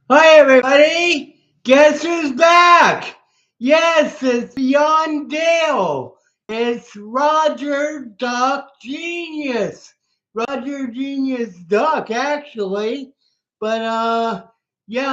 Hi, everybody. Guess who's back? Yes, it's Beyond Dale. It's Roger Duck Genius. Roger Genius Duck, actually. But yeah,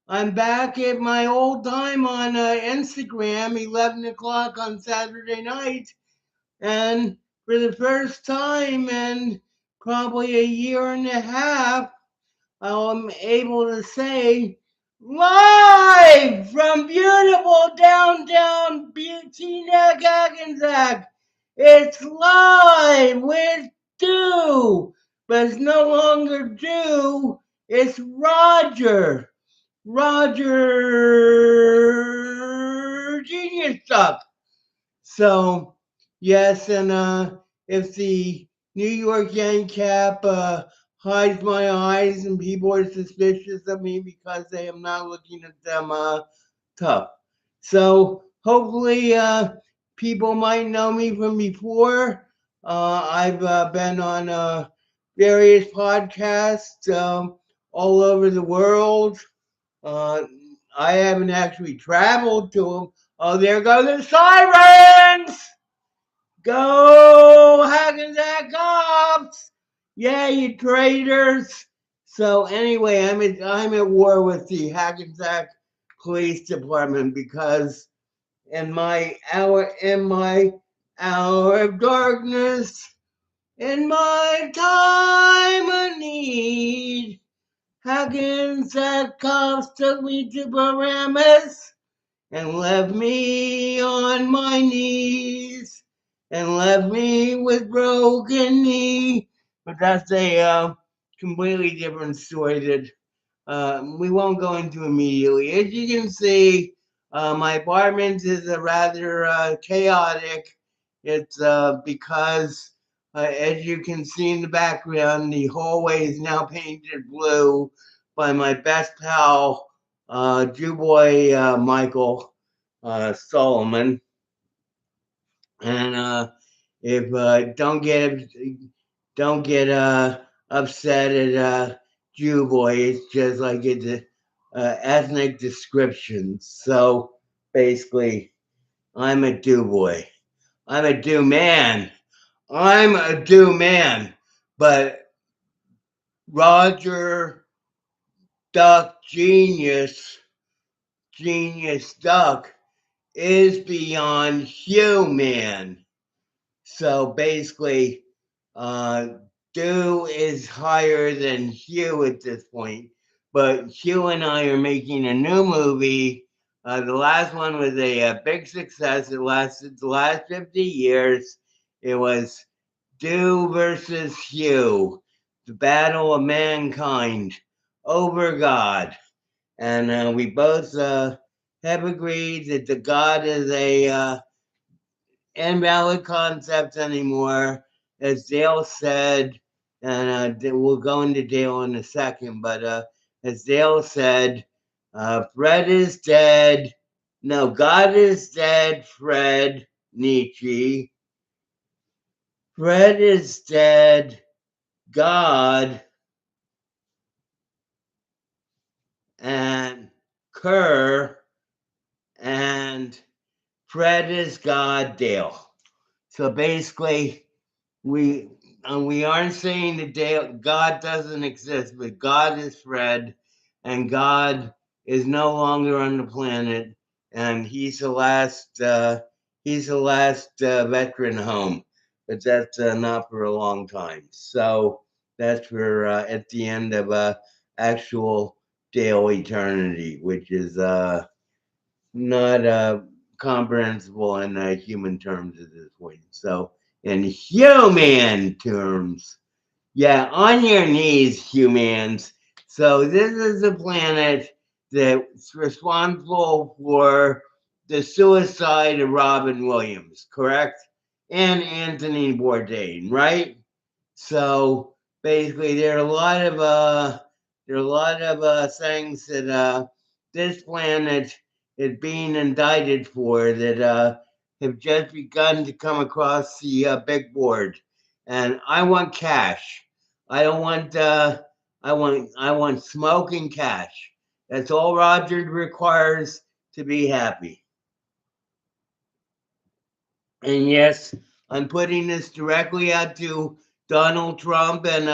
I'm back at my old time on Instagram, 11 o'clock on Saturday night, and for the first time in probably a year and a half, I'm able to say live from beautiful downtown Teaneck, Hackensack. It's live with Dew, but it's no longer Dew. It's Roger. Roger Genius Stuff. So, yes, and if the New York Yankees hides my eyes and people are suspicious of me because I am not looking at them tough. So, hopefully, people might know me from before. I've been on various podcasts all over the world. Uh, I haven't actually traveled to them. Oh, there go the sirens! Go Hackensack Cops! Yeah, you traitors! So anyway, I'm at war with the Hackensack Police Department because in my hour of darkness, in my time of need, Hackensack Cops took me to Paramus and left me on my knees and left me with broken knee. But that's a completely different story that we won't go into immediately. As you can see, my apartment is a rather chaotic. It's because, as you can see in the background, the hallway is now painted blue by my best pal, Jew boy Michael Solomon. And if don't get upset at Jew boy. It's just like it's a ethnic description. So basically, I'm a Jew boy. I'm a Jew man. I'm a Jew man. But Roger Duck Genius Duck is beyond human. So basically, uh, Dew is higher than Hugh at this point. But Hugh and I are making a new movie. The last one was a big success. It lasted the last 50 years. It was Dew versus Hugh, the battle of mankind over God. And we both have agreed that the God is a invalid concept anymore. As Dale said, and we'll go into Dale in a second, but as Dale said, Fred is dead. No, God is dead, Fred, Nietzsche. Fred is dead, God, and Kerr, and Fred is God, Dale. So basically, we we aren't saying that God doesn't exist, but God is Fred, and God is no longer on the planet, and he's the last veteran home, but that's not for a long time. So that's for at the end of actual Dale eternity, which is not comprehensible in human terms at this point. So, in human terms, yeah, on your knees, humans. So, this is a planet that's responsible for the suicide of Robin Williams, correct? And Anthony Bourdain, right? So basically, there are a lot of things that this planet is being indicted for that have just begun to come across the big board, and I want cash. I don't want I want smoke and cash. That's all Roger requires to be happy. And yes, I'm putting this directly out to Donald Trump and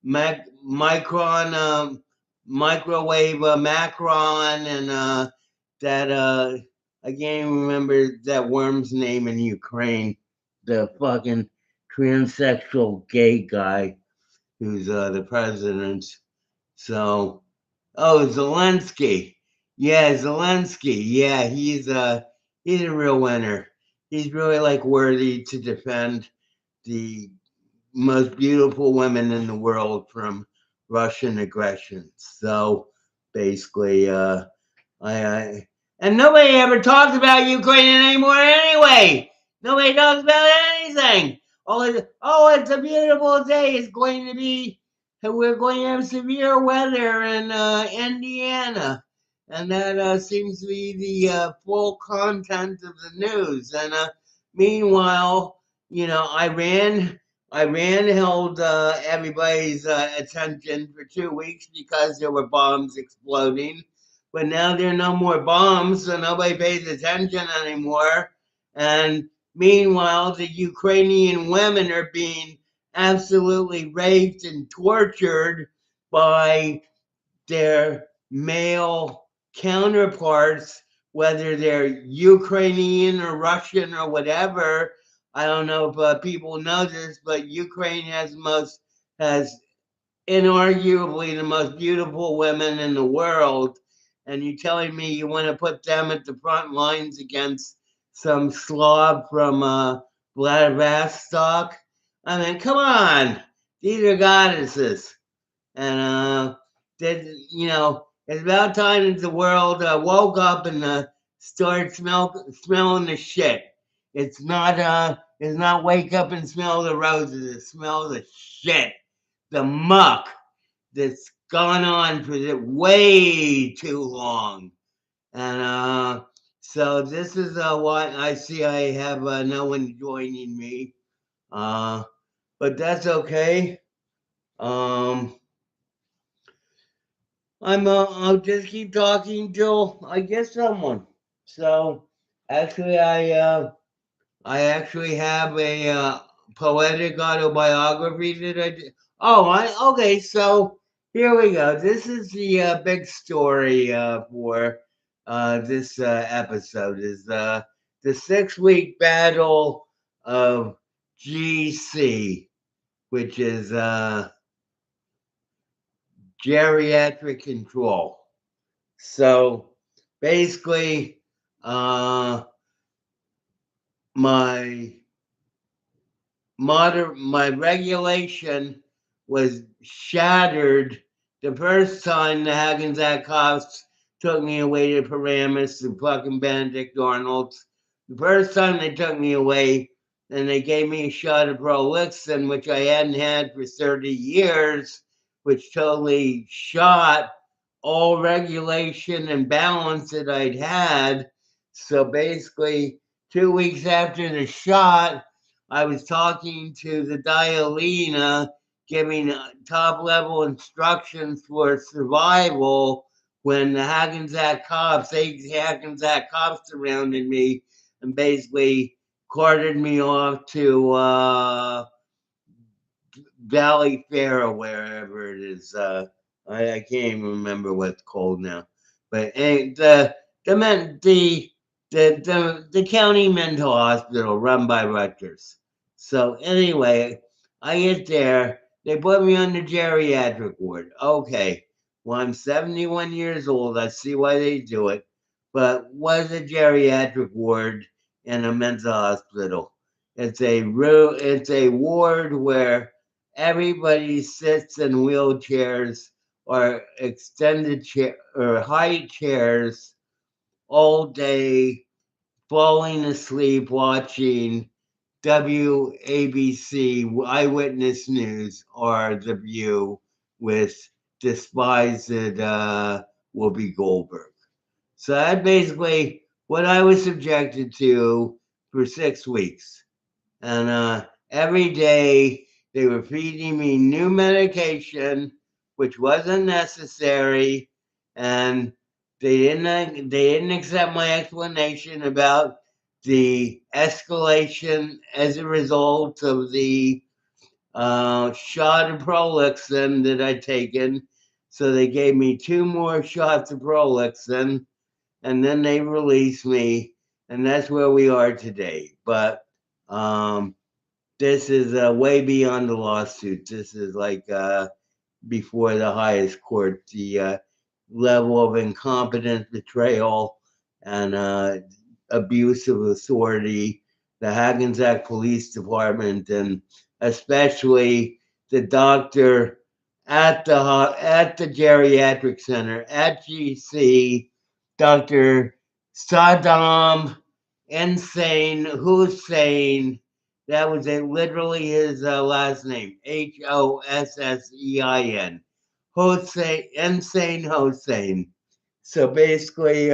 Micron, microwave Macron, and that I can't even remember that worm's name in Ukraine, the fucking transsexual gay guy who's the president. So, oh, Zelensky. Yeah, Zelensky. Yeah, he's a real winner. He's really like worthy to defend the most beautiful women in the world from Russian aggression. So basically, I and nobody ever talks about Ukraine anymore anyway. Nobody talks about anything. Oh, it's a beautiful day. It's going to be. We're going to have severe weather in Indiana, and that seems to be the full content of the news. And meanwhile, Iran held everybody's attention for 2 weeks because there were bombs exploding, but now there are no more bombs, so nobody pays attention anymore. And meanwhile, the Ukrainian women are being absolutely raped and tortured by their male counterparts, whether they're Ukrainian or Russian or whatever. I don't know if people know this, but Ukraine has inarguably the most beautiful women in the world, and you're telling me you want to put them at the front lines against some slob from Vladivostok? I mean, come on, these are goddesses, and it's about time that the world woke up and started smelling the shit. It's not wake up and smell the roses. It smells the shit, the muck that's gone on for way too long. And so this is what I see. I have no one joining me, uh, but that's okay. Um, I'll just keep talking till I get someone. So actually, I actually have a poetic autobiography that I did. Oh, okay. So here we go. This is the big story for this episode. Is the 6 week battle of GC, which is geriatric control. So basically, uh, my my regulation was shattered the first time the Hackensack cops took me away to Paramus and fucking Benedict Arnold's. The first time they took me away, and they gave me a shot of Prolixin, which I hadn't had for 30 years, which totally shot all regulation and balance that I'd had. So basically, 2 weeks after the shot, I was talking to the Dialina, giving top level instructions for survival when the Hackensack cops, 8 Hackensack cops surrounded me and basically carted me off to Valley Fair or wherever it is. I can't even remember what it's called now. But the men the county mental hospital run by Rutgers. So anyway, I get there. They put me on the geriatric ward. Okay, well I'm 71 years old. I see why they do it. But what is a geriatric ward in a mental hospital? It's a ward where everybody sits in wheelchairs or extended chair or high chairs all day, falling asleep watching WABC Eyewitness News or The View with despised Whoopi Goldberg. So that's basically what I was subjected to for 6 weeks. And every day They were feeding me new medication, which wasn't necessary, and they didn't accept my explanation about the escalation as a result of the shot of Prolixin that I'd taken. So they gave me two more shots of Prolixin, and then they released me, and that's where we are today. But this is way beyond the lawsuit. This is like before the highest court, the level of incompetence, betrayal, and abuse of authority. The Hackensack Police Department, and especially the doctor at the geriatric center at GC, Dr. Saddam Insane Hussein. That was it, literally his last name, Hossein. Hossein, Insane Hossein. So basically,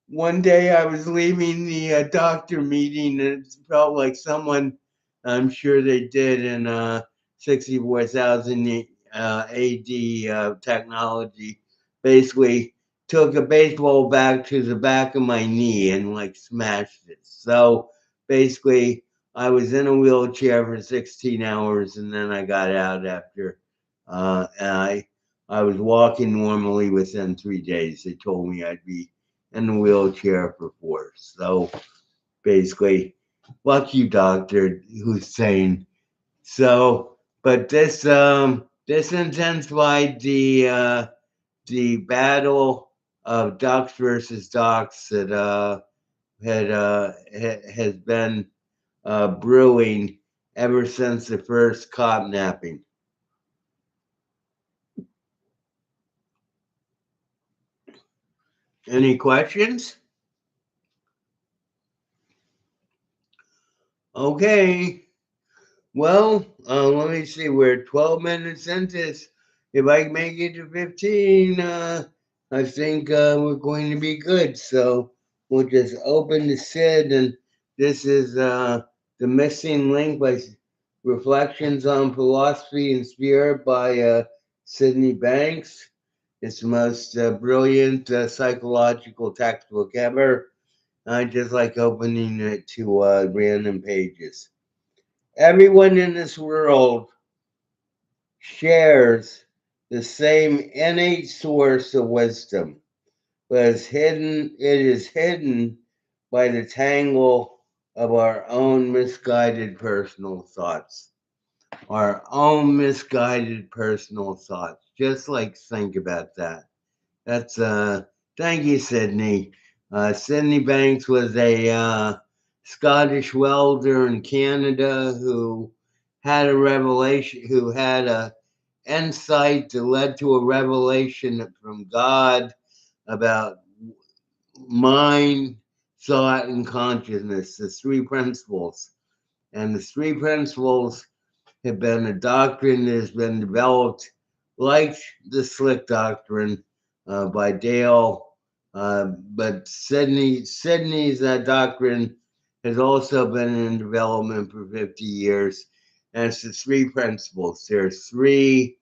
one day I was leaving the doctor meeting, and it felt like someone, I'm sure they did in 64,000 AD technology, basically took a baseball bat to the back of my knee and like smashed it. So basically, I was in a wheelchair for 16 hours, and then I got out after. I was walking normally within 3 days. They told me I'd be in the wheelchair for 4. So basically, fuck you, Doctor Hussein. So, but this intensified the battle of ducks versus docs that has been brewing ever since the first cop napping. Any questions? Okay. Well, let me see. We're 12 minutes into this. If I can make it to 15, I think we're going to be good. So we'll just open the SID, and this is The Missing Link by Reflections on Philosophy and Spirit by Sydney Banks. It's the most brilliant psychological textbook ever. I just like opening it to random pages. Everyone in this world shares the same innate source of wisdom, but it is hidden by the tangle of our own misguided personal thoughts. Our own misguided personal thoughts. Just like think about that. That's thank you, Sydney. Sydney Banks was a Scottish welder in Canada who had a revelation, who had a insight that led to a revelation from God about mind, thought, and consciousness, the three principles. And the three principles have been a doctrine that has been developed like the Slick Doctrine by Dale. But Sydney's doctrine has also been in development for 50 years. And it's the three principles. There are three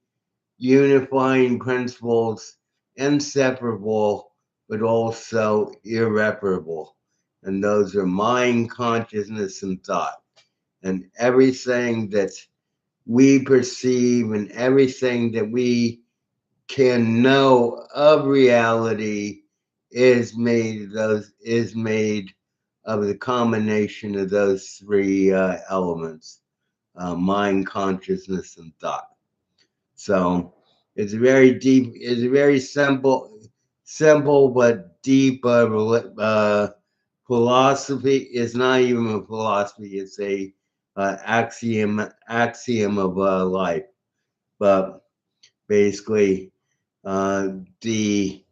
unifying principles, inseparable, but also irreparable. And those are mind, consciousness, and thought. And everything that we perceive and everything that we can know of reality is made of the combination of those three elements: mind, consciousness, and thought. So it's very deep. It's a very simple but deep philosophy. It's not even a philosophy. It's a axiom of life. But basically, the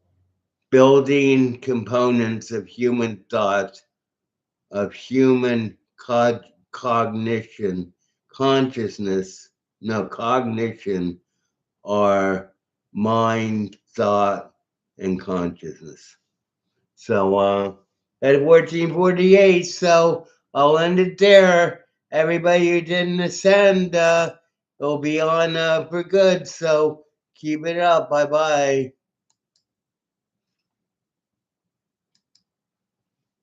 building components of human thought, of human cognition, consciousness, no, cognition, are mind, thought, and consciousness. So at 1448, so I'll end it there. everybody who didn't ascend will be on for good. So keep it up. Bye bye.